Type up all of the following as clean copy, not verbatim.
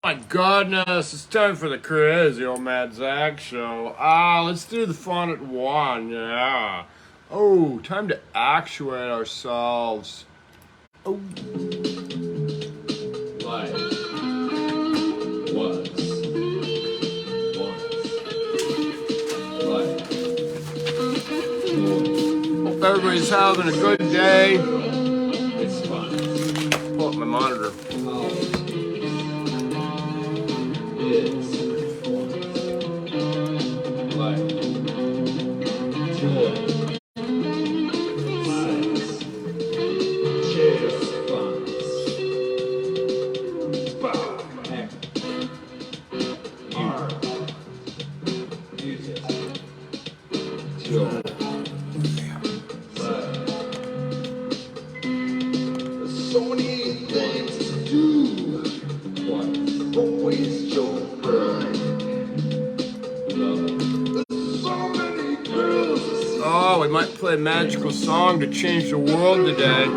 My goodness, it's time for the crazy old Mad Zack show. Let's do the fun at one, yeah. Oh, time to actuate ourselves. Oh. Life was once. Life was. Hope everybody's having a good day. It's fun. Pull up my monitor. Is once. Life. Joy. So many things to do. Always your pride. There's so many girls. Oh, we might play a magical song to change the world today.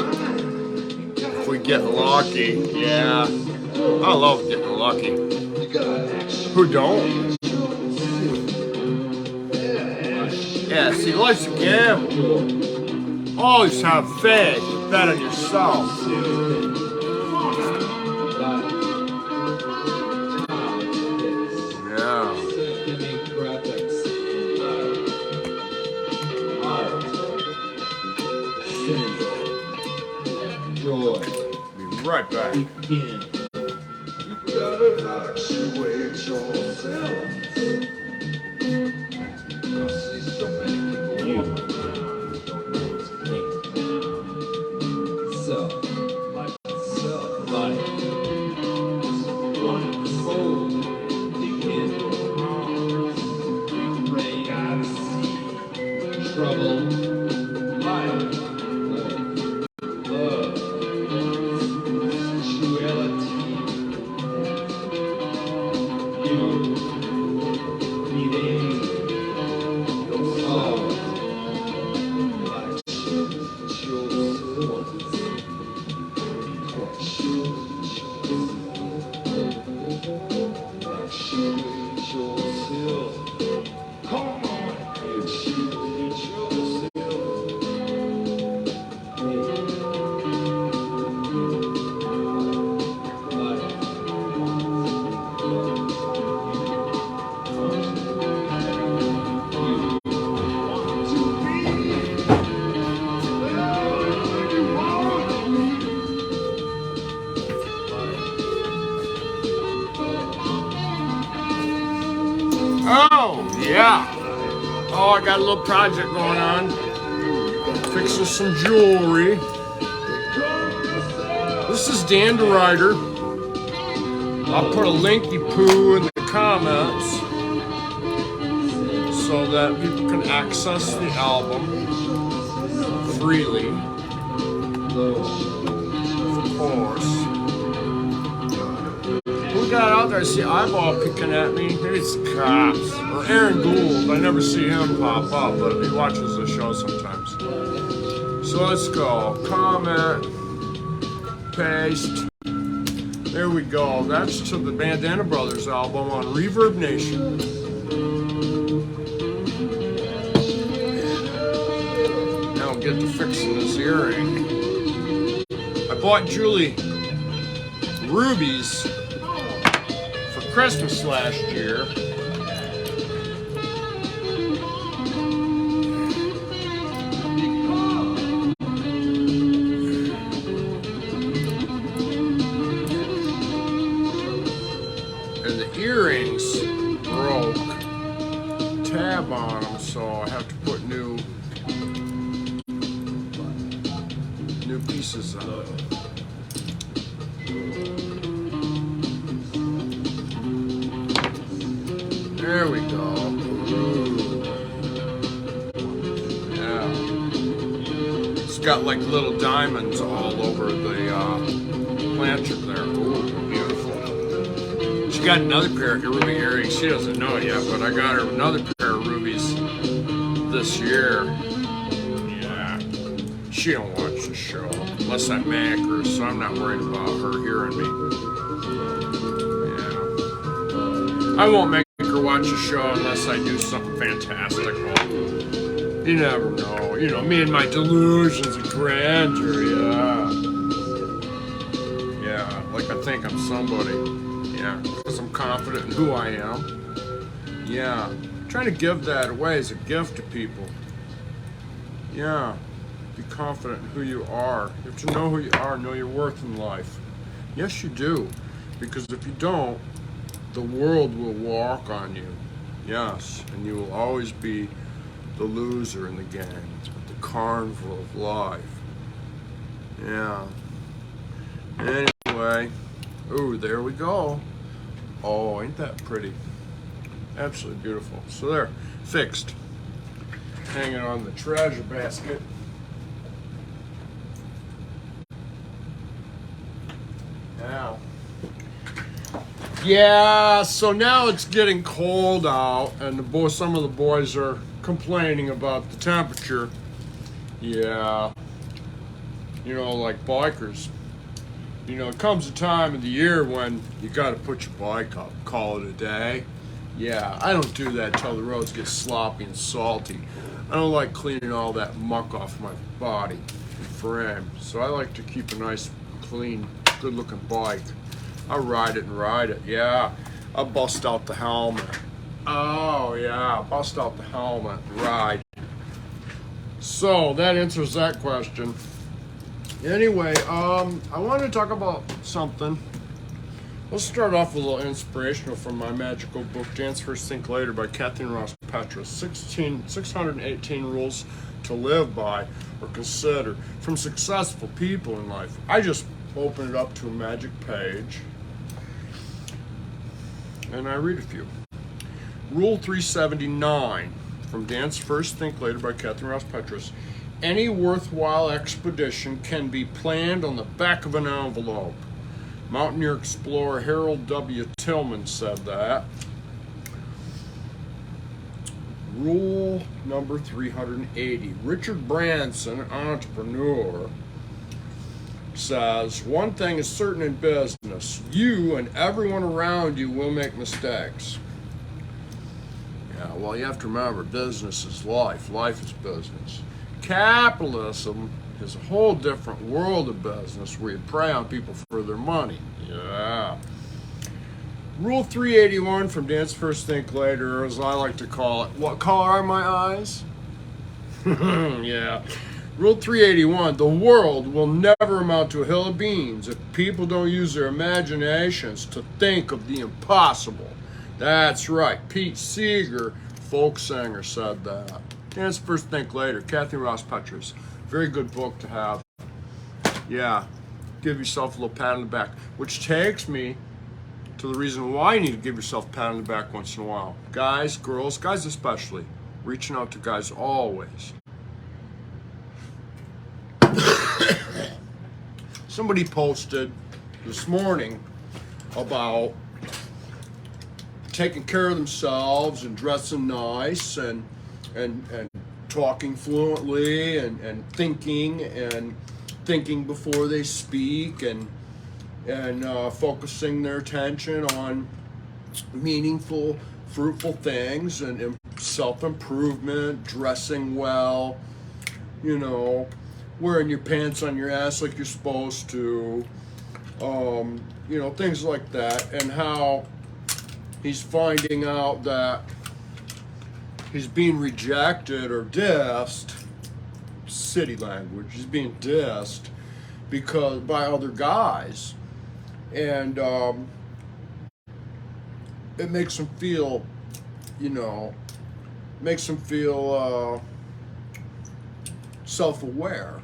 If we get lucky, yeah. I love getting lucky. Who don't? Yeah, see, life's a gamble. Always have faith. Bet on yourself. Yeah. Joy. Be right back. Begin. You gotta actuate yourself. I see so many people. Trouble, life, love, sexuality, you, needing, love, life, come on, it's you. Oh, yeah. Oh, I got a little project going on. Fixing some jewelry. This is Dan the Writer. I'll put a linky poo in the comments so that people can access the album freely. Of course. Who got out there? I see eyeball picking at me. Maybe it's the cops. Or Aaron Gould. I never see him pop up, but he watches the show sometimes. So let's go. Comment. Paste. There we go. That's to the Bandana Brothers album on Reverb Nation. Now I'll get to fixing this earring. I bought Julie rubies for Christmas last year. And the earrings broke. Tab on them, so I have to put new pieces on. There we go. Yeah. It's got like little diamonds all over the planter there. Ooh, beautiful. She got another pair of ruby earrings. She doesn't know it yet, but I got her another pair of rubies this year. Yeah. She don't watch the show unless I make her, so I'm not worried about her hearing me. Yeah. I won't make her watch a show unless I do something fantastical. You never know. You know, me and my delusions of grandeur, yeah. Yeah, like I think I'm somebody. Yeah, because I'm confident in who I am. Yeah, I'm trying to give that away as a gift to people. Yeah, be confident in who you are. You have to know who you are, know your worth in life. Yes, you do. Because if you don't, the world will walk on you. Yes, and you will always be the loser in the gang at the carnival of life. Yeah. Anyway, ooh, there we go. Oh, ain't that pretty? Absolutely beautiful. So there, fixed. Hanging on the treasure basket. Now. Yeah, so now it's getting cold out, and some of the boys are complaining about the temperature. Yeah, you know, like bikers. You know, it comes a time of the year when you got to put your bike up, call it a day. Yeah, I don't do that till the roads get sloppy and salty. I don't like cleaning all that muck off my body and frame, so I like to keep a nice, clean, good-looking bike. I'll ride it and ride it, yeah. I'll bust out the helmet. Oh, yeah, bust out the helmet and ride. So, that answers that question. Anyway, I wanted to talk about something. Let's start off with a little inspirational from my magical book, Dance First, Think Later by Catherine Ross Petras. 618 rules to live by or consider from successful people in life. I just open it up to a magic page and I read a few. Rule 379 from Dance First, Think Later by Catherine Ross Petras. Any worthwhile expedition can be planned on the back of an envelope. Mountaineer explorer Harold W. Tillman said that. Rule number 380. Richard Branson, an entrepreneur, says, one thing is certain in business. You and everyone around you will make mistakes. Yeah, well, you have to remember, business is life. Life is business. Capitalism is a whole different world of business where you prey on people for their money. Yeah. Rule 381 from Dance First, Think Later, as I like to call it. What color are my eyes? Yeah. Rule 381, the world will never amount to a hill of beans if people don't use their imaginations to think of the impossible. That's right. Pete Seeger, folk singer, said that. Dance First, Think Later, Catherine Ross Petras. Very good book to have. Yeah, give yourself a little pat on the back, which takes me to the reason why you need to give yourself a pat on the back once in a while. Guys, girls, guys especially, reaching out to guys always. Somebody posted this morning about taking care of themselves and dressing nice and talking fluently and thinking before they speak and focusing their attention on meaningful, fruitful things and self-improvement, dressing well, you know, wearing your pants on your ass like you're supposed to, you know, things like that, and how he's finding out that he's being rejected or dissed, city language, he's being dissed because by other guys, and it makes him feel, you know, self-aware,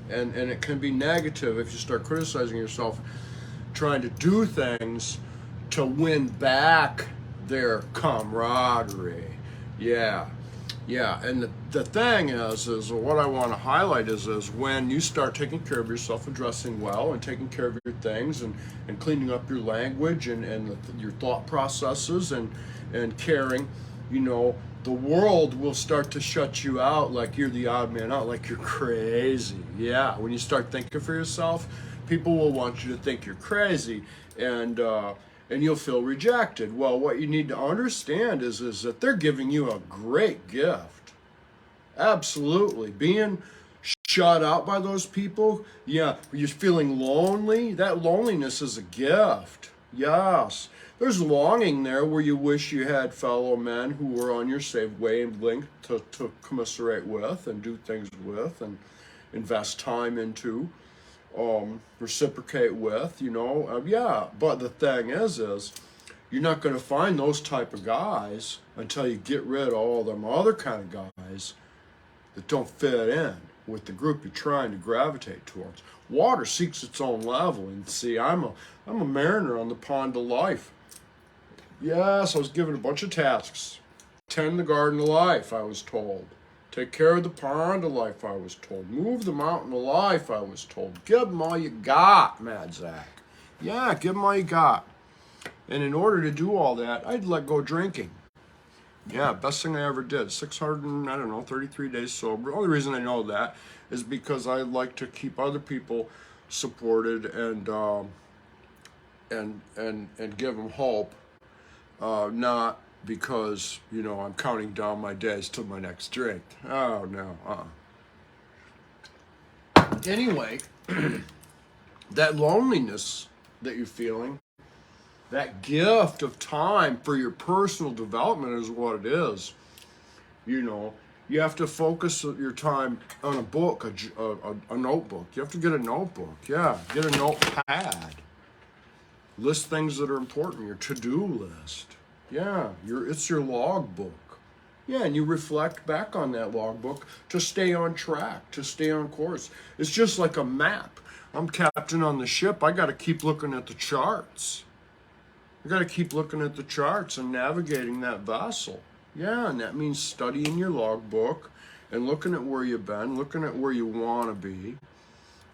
and it can be negative if you start criticizing yourself, trying to do things to win back their camaraderie. Yeah, and the thing is what I want to highlight is when you start taking care of yourself and dressing well and taking care of your things and cleaning up your language and your thought processes and caring, you know, the world will start to shut you out like you're the odd man out, like you're crazy. Yeah, when you start thinking for yourself, people will want you to think you're crazy, and and you'll feel rejected. Well, what you need to understand is that they're giving you a great gift. Absolutely. Being shut out by those people, yeah, you're feeling lonely. That loneliness is a gift. Yes. There's longing there where you wish you had fellow men who were on your same wavelength to commiserate with and do things with and invest time into, reciprocate with, yeah. But the thing is you're not going to find those type of guys until you get rid of all them other kind of guys that don't fit in with the group you're trying to gravitate towards. Water seeks its own level, and see, I'm a mariner on the pond of life. Yes, I was given a bunch of tasks. Tend the garden of life, I was told. Take care of the pond of life, I was told. Move the mountain of life, I was told. Give them all you got, Mad Zack. Yeah, give them all you got. And in order to do all that, I'd let go drinking. Yeah, best thing I ever did. 33 days sober. The only reason I know that is because I like to keep other people supported and give them hope. Not because, I'm counting down my days till my next drink. Oh, no. Anyway, that loneliness that you're feeling, that gift of time for your personal development is what it is. You have to focus your time on a book, a notebook. You have to get a notebook. Yeah, get a notepad. List things that are important, your to-do list. Yeah, it's your logbook. Yeah, and you reflect back on that logbook to stay on track, to stay on course. It's just like a map. I'm captain on the ship. I got to keep looking at the charts. I got to keep looking at the charts and navigating that vessel. Yeah, and that means studying your logbook and looking at where you've been, looking at where you want to be,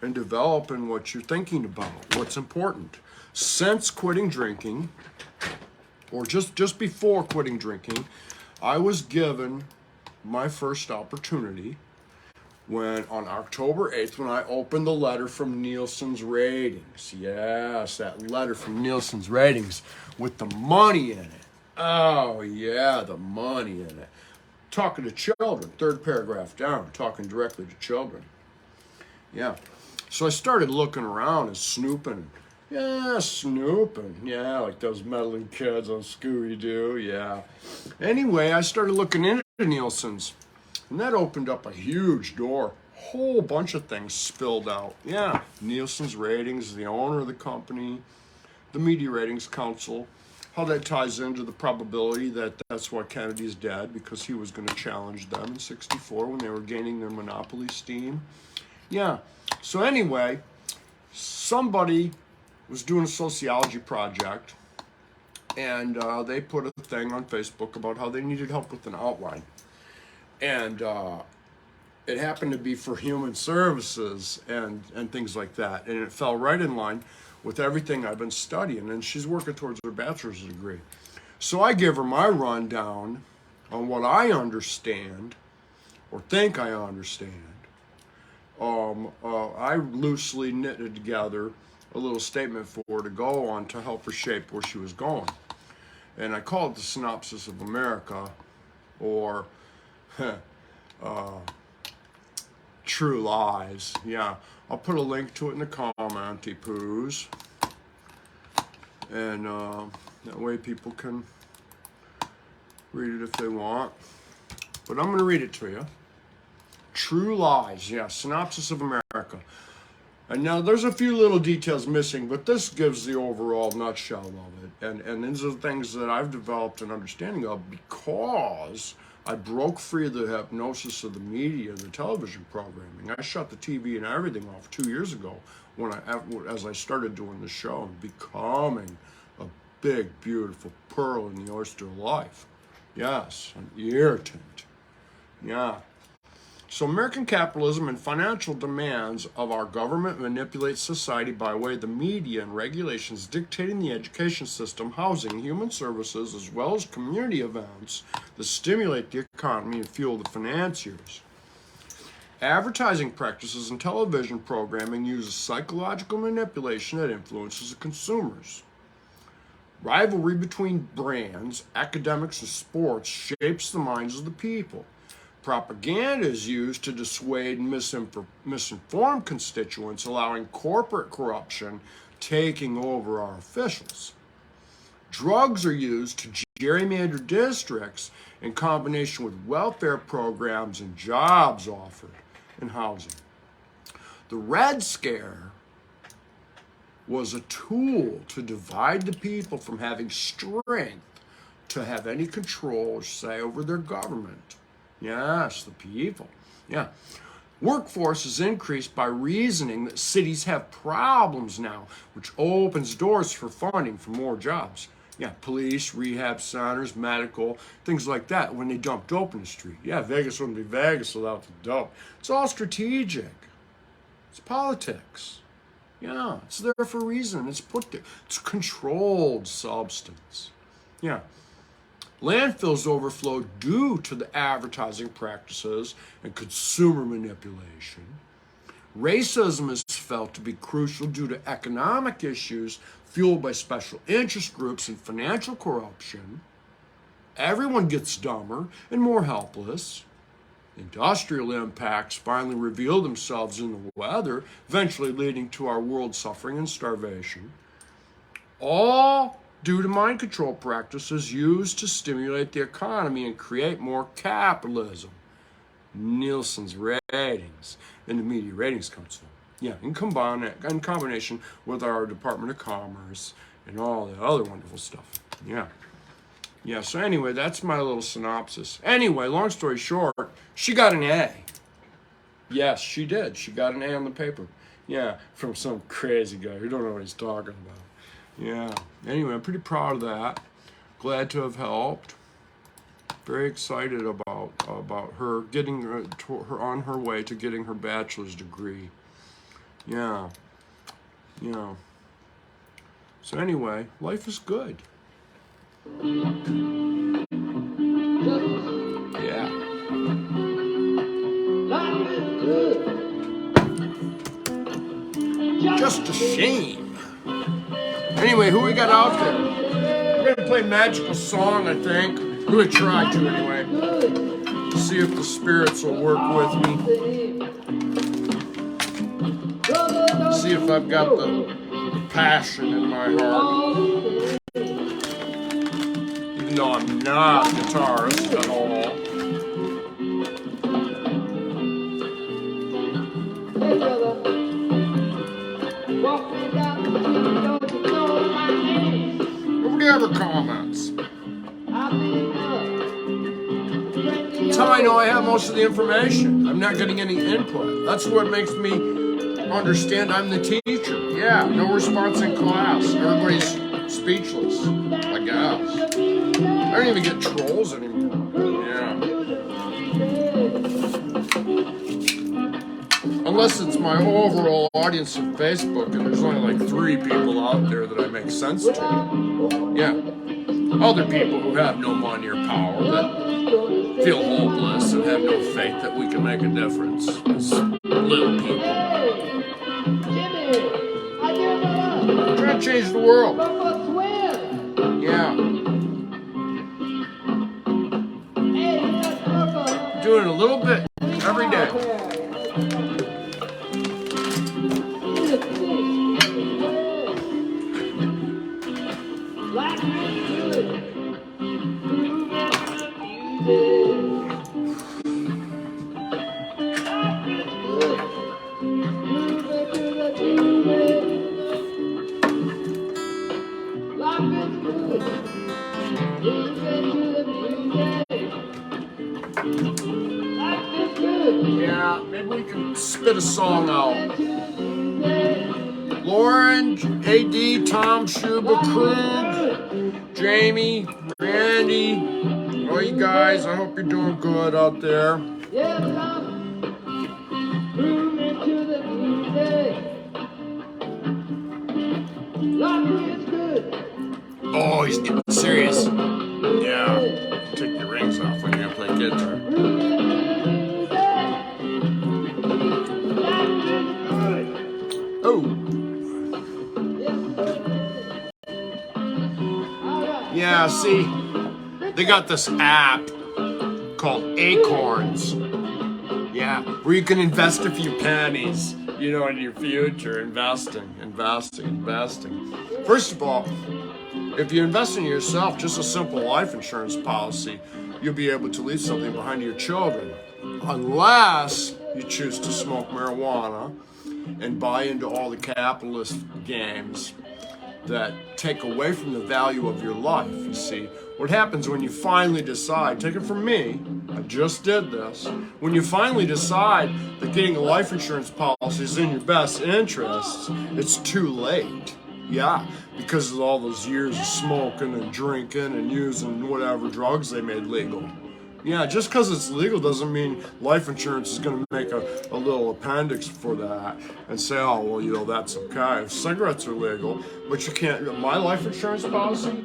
and developing what you're thinking about, what's important. Since quitting drinking, or just before quitting drinking, I was given my first opportunity on October 8th, when I opened the letter from Nielsen's Ratings. Yes, that letter from Nielsen's Ratings with the money in it. Oh, yeah, the money in it. Talking to children, third paragraph down, talking directly to children. Yeah. So I started looking around and snooping. Yeah, snooping. Yeah, like those meddling kids on Scooby-Doo. Yeah. Anyway, I started looking into Nielsen's. And that opened up a huge door. Whole bunch of things spilled out. Yeah, Nielsen's Ratings, the owner of the company, the Media Ratings Council, how that ties into the probability that that's why Kennedy's dead, because he was going to challenge them in '64 when they were gaining their monopoly steam. Yeah, so anyway, somebody was doing a sociology project, and they put a thing on Facebook about how they needed help with an outline. And it happened to be for human services and things like that. And it fell right in line with everything I've been studying. And she's working towards her bachelor's degree. So I give her my rundown on what I understand or think I understand. I loosely knitted together a little statement for her to go on to help her shape where she was going. And I call it the Synopsis of America, or True Lies. Yeah, I'll put a link to it in the comment, poos. And that way people can read it if they want. But I'm going to read it to you. True Lies, yeah, Synopsis of America. And now there's a few little details missing, but this gives the overall nutshell of it. And these are the things that I've developed an understanding of because I broke free of the hypnosis of the media and the television programming. I shut the TV and everything off 2 years ago as I started doing the show and becoming a big, beautiful pearl in the oyster of life. Yes, an irritant. Yeah. So American capitalism and financial demands of our government manipulate society by way of the media and regulations dictating the education system, housing, human services, as well as community events that stimulate the economy and fuel the financiers. Advertising practices and television programming uses psychological manipulation that influences the consumers. Rivalry between brands, academics, and sports shapes the minds of the people. Propaganda is used to dissuade misinformed constituents, allowing corporate corruption taking over our officials. Drugs are used to gerrymander districts in combination with welfare programs and jobs offered in housing. The Red Scare was a tool to divide the people from having strength to have any control or say over their government. Yes, the people. Yeah. Workforce is increased by reasoning that cities have problems now, which opens doors for funding for more jobs. Yeah, police, rehab centers, medical, things like that when they dump dope in the street. Yeah, Vegas wouldn't be Vegas without the dope. It's all strategic. It's politics. Yeah, it's there for a reason. It's put there. It's controlled substance. Yeah. Landfills overflow due to the advertising practices and consumer manipulation. Racism is felt to be crucial due to economic issues fueled by special interest groups and financial corruption. Everyone gets dumber and more helpless. Industrial impacts finally reveal themselves in the weather, eventually leading to our world suffering and starvation. All due to mind control practices used to stimulate the economy and create more capitalism. Nielsen's ratings and the Media Ratings Council. Yeah, in combination with our Department of Commerce and all the other wonderful stuff. Yeah. Yeah, so anyway, that's my little synopsis. Anyway, long story short, she got an A. Yes, she did. She got an A on the paper. Yeah, from some crazy guy who don't know what he's talking about. Yeah. Anyway, I'm pretty proud of that. Glad to have helped. Very excited about her getting her on her way to getting her bachelor's degree. Yeah. Yeah. So anyway, life is good. Yeah. Just a shame. Anyway, who we got out there? We're gonna play Magical Song, I think. We're gonna try to anyway. See if the spirits will work with me. See if I've got the passion in my heart. Even though I'm not a guitarist at all. Nobody ever comments. That's how I know I have most of the information. I'm not getting any input. That's what makes me understand I'm the teacher. Yeah, no response in class. Everybody's speechless, I guess. I don't even get trolls anymore. Yeah. Unless it's my overall audience on Facebook and there's only like 3 people out there that I make sense to. Yeah. Other people who have no money or power that feel hopeless and have no faith that we can make a difference. It's little people. I'm trying to change the world. Yeah. Doing a little bit every day. Yeah, maybe we can spit a song out. Lauren, AD, Tom, Shuba, Krug, Jamie, Randy, all you guys, I hope you're doing good out there. Oh, he's getting serious. Yeah, take your rings off when you're gonna play guitar. Oh. Yeah, see, they got this app called Acorns. Yeah, where you can invest a few pennies, you know, in your future. Investing. First of all, if you invest in yourself, just a simple life insurance policy, you'll be able to leave something behind to your children. Unless you choose to smoke marijuana and buy into all the capitalist games that take away from the value of your life. You see, what happens when you finally decide, take it from me, I just did this, when you finally decide that getting a life insurance policy is in your best interests, it's too late. Yeah, because of all those years of smoking and drinking and using whatever drugs they made legal. Yeah, just because it's legal doesn't mean life insurance is going to make a little appendix for that and say, oh, well, you know, that's okay. Cigarettes are legal, but you can't. My life insurance policy,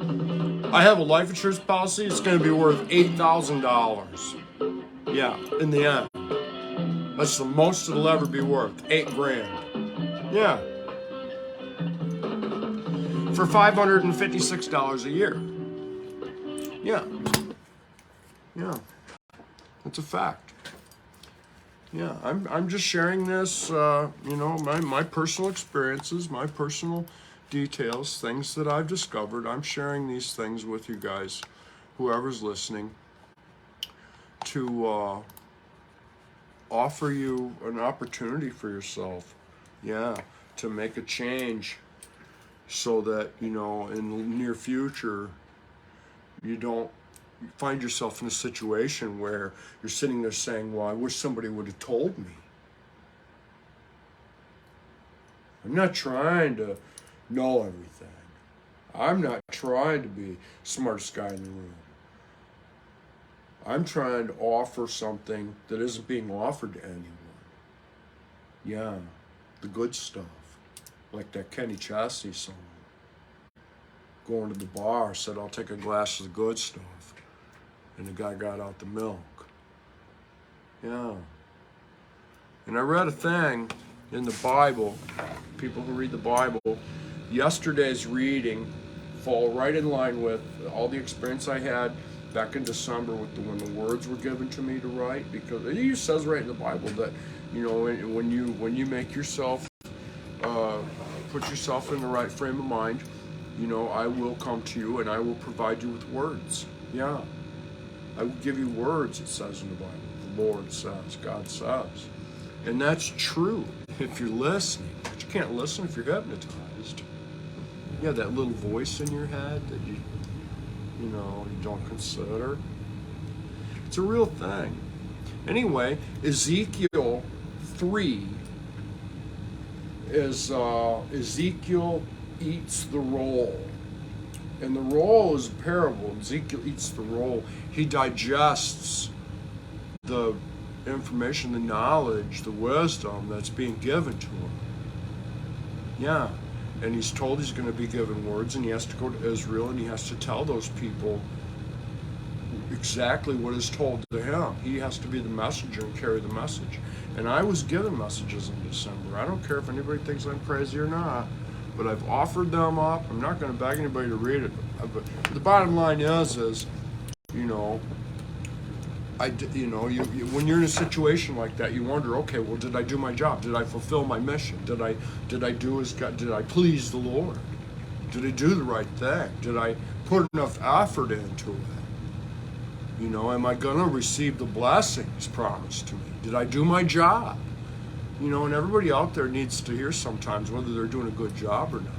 I have a life insurance policy, it's going to be worth $8,000. Yeah, in the end. That's the most it'll ever be worth, $8,000. Yeah. For $556 a year. Yeah. Yeah, that's a fact. Yeah, I'm just sharing this, you know, my personal experiences, my personal details, things that I've discovered. I'm sharing these things with you guys, whoever's listening, to offer you an opportunity for yourself. Yeah, to make a change so that, you know, in the near future, you don't find yourself in a situation where you're sitting there saying, well, I wish somebody would have told me. I'm not trying to know everything. I'm not trying to be smartest guy in the room. I'm trying to offer something that isn't being offered to anyone. Yeah, the good stuff. Like that Kenny Chesney song. Going to the bar, said, I'll take a glass of the good stuff. And the guy got out the milk. Yeah. And I read a thing in the Bible, people who read the Bible, yesterday's reading fall right in line with all the experience I had back in December with when the words were given to me to write, because it says right in the Bible that, you know, when you make yourself, put yourself in the right frame of mind, you know, I will come to you and I will provide you with words. Yeah. I will give you words, it says in the Bible. The Lord says, God says. And that's true if you're listening. But you can't listen if you're hypnotized. Yeah, that little voice in your head that you don't consider. It's a real thing. Anyway, Ezekiel 3 is Ezekiel eats the roll. And the roll is a parable. Ezekiel eats the roll. He digests the information, the knowledge, the wisdom that's being given to him. Yeah. And he's told he's going to be given words, and he has to go to Israel, and he has to tell those people exactly what is told to him. He has to be the messenger and carry the message. And I was given messages in December. I don't care if anybody thinks I'm crazy or not. But I've offered them up. I'm not going to beg anybody to read it. But the bottom line is you know, when you're in a situation like that, you wonder, okay, well, did I do my job? Did I fulfill my mission? Did I do as God? Did I please the Lord? Did I do the right thing? Did I put enough effort into it? You know, am I going to receive the blessings promised to me? Did I do my job? You know, and everybody out there needs to hear sometimes whether they're doing a good job or not.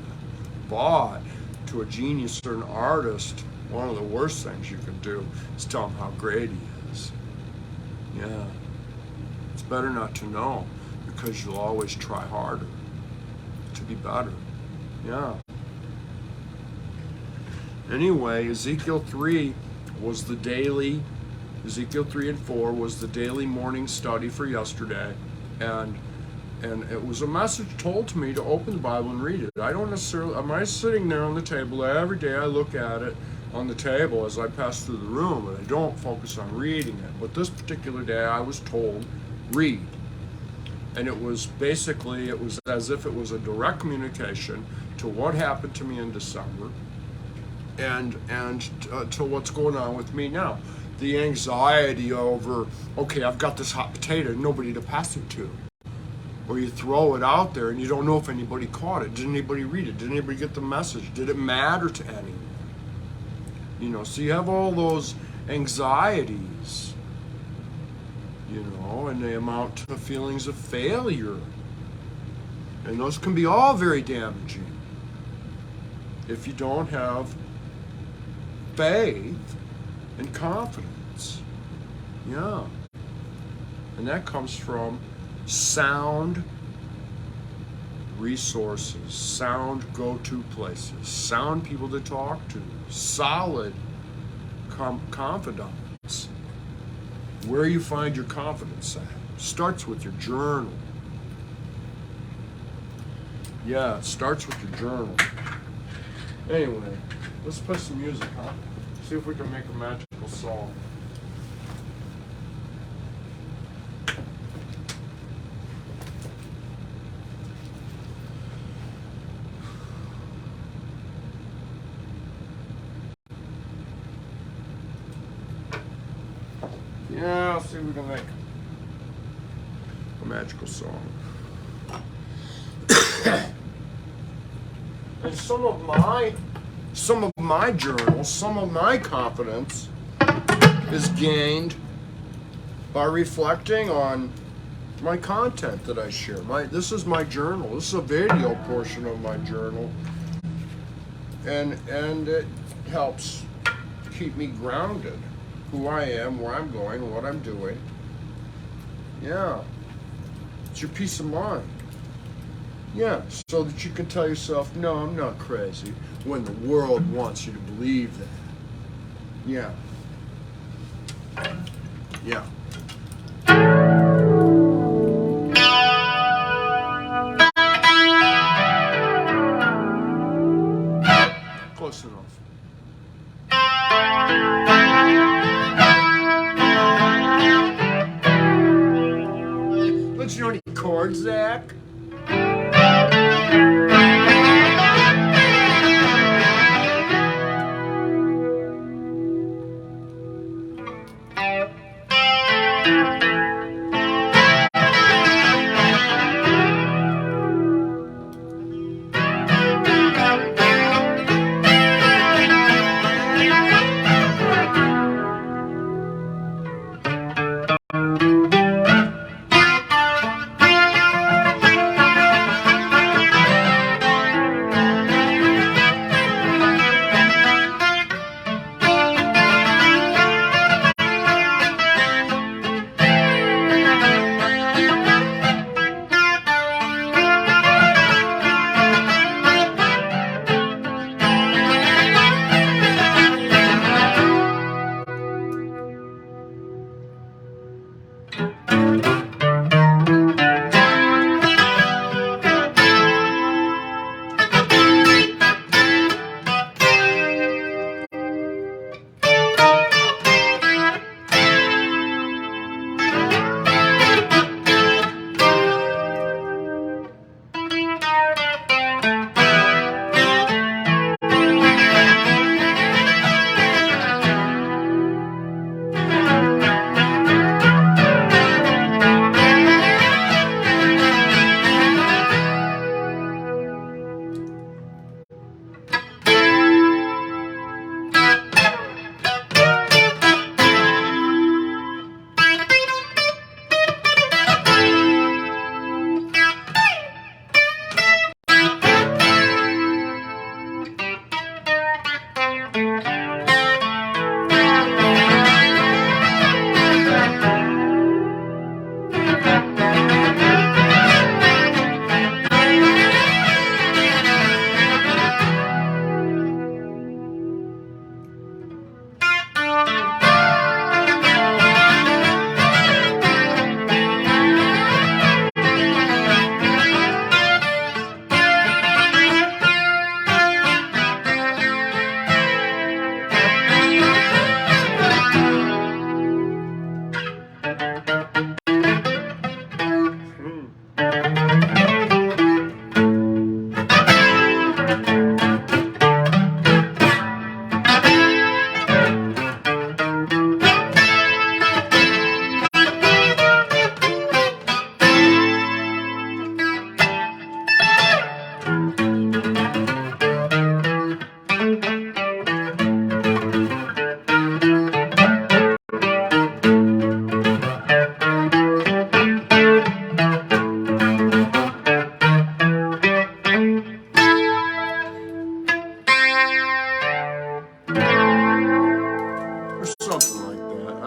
But to a genius or an artist, one of the worst things you can do is tell him how great he is. Yeah. It's better not to know, because you'll always try harder to be better. Yeah. Anyway, Ezekiel 3 was the daily, Ezekiel 3 and 4 was the daily morning study for yesterday. And it was a message told to me to open the Bible and read it. I don't necessarily, am I sitting there on the table every day? I look at it on the table as I pass through the room, and I don't focus on reading it. But this particular day I was told, read. And it was basically, it was as if it was a direct communication to what happened to me in December, to what's going on with me now. The anxiety over, okay, I've got this hot potato, nobody to pass it to. Or you throw it out there and you don't know if anybody caught it. Did anybody read it? Did anybody get the message? Did it matter to anyone? You know, so you have all those anxieties, you know, and they amount to feelings of failure. And those can be all very damaging if you don't have faith and confidence. Yeah. And that comes from sound resources, sound go-to places, sound people to talk to, solid confidants. Where you find your confidence at starts with your journal. Yeah, it starts with your journal. Anyway, let's play some music, huh? See if we can make a magical song. Yeah, I'll see if we can make a magical song. And some of my journals, some of my confidence is gained by reflecting on my content that I share. This is my journal. This is a video portion of my journal, and it helps keep me grounded. Who I am, where I'm going, what I'm doing. Yeah. It's your peace of mind. Yeah, so that you can tell yourself, no, I'm not crazy, when the world wants you to believe that. Yeah. Yeah. Close enough. Don't you know any chords, Zach?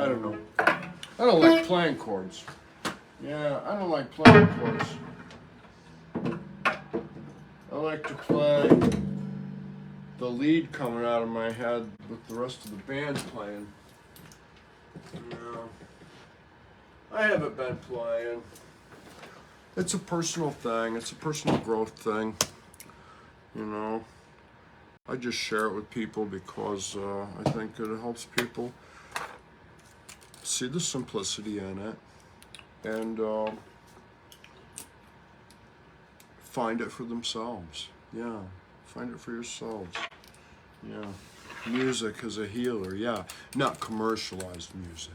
don't know. I don't like playing chords. Yeah, I don't like playing chords. I like to play the lead coming out of my head with the rest of the band playing. No, I haven't been playing. It's a personal thing. It's a personal growth thing. You know, I just share it with people because I think it helps people see the simplicity in it and find it for themselves. Yeah, find it for yourselves. Yeah, music is a healer. Yeah, not commercialized music.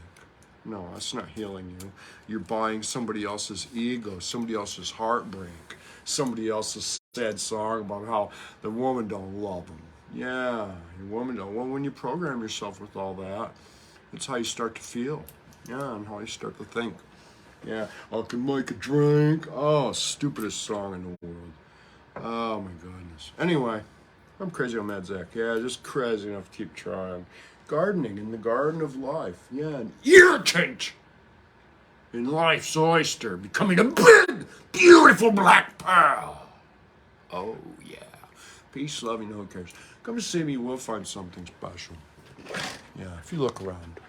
No, that's not healing you. You're buying somebody else's ego, somebody else's heartbreak, somebody else's sad song about how the woman don't love them. Yeah, your woman don't. Well, when you program yourself with all that, it's how you start to feel. Yeah, and how you start to think. Yeah, I can make a drink. Oh, stupidest song in the world. Oh my goodness. Anyway, I'm crazy on that, Zack. Yeah, just crazy enough to keep trying. Gardening in the garden of life. Yeah, an irritant in life's oyster, becoming a big, beautiful black pearl. Oh yeah. Peace, love, you know who cares. Come to see me, we'll find something special. Yeah, if you look around.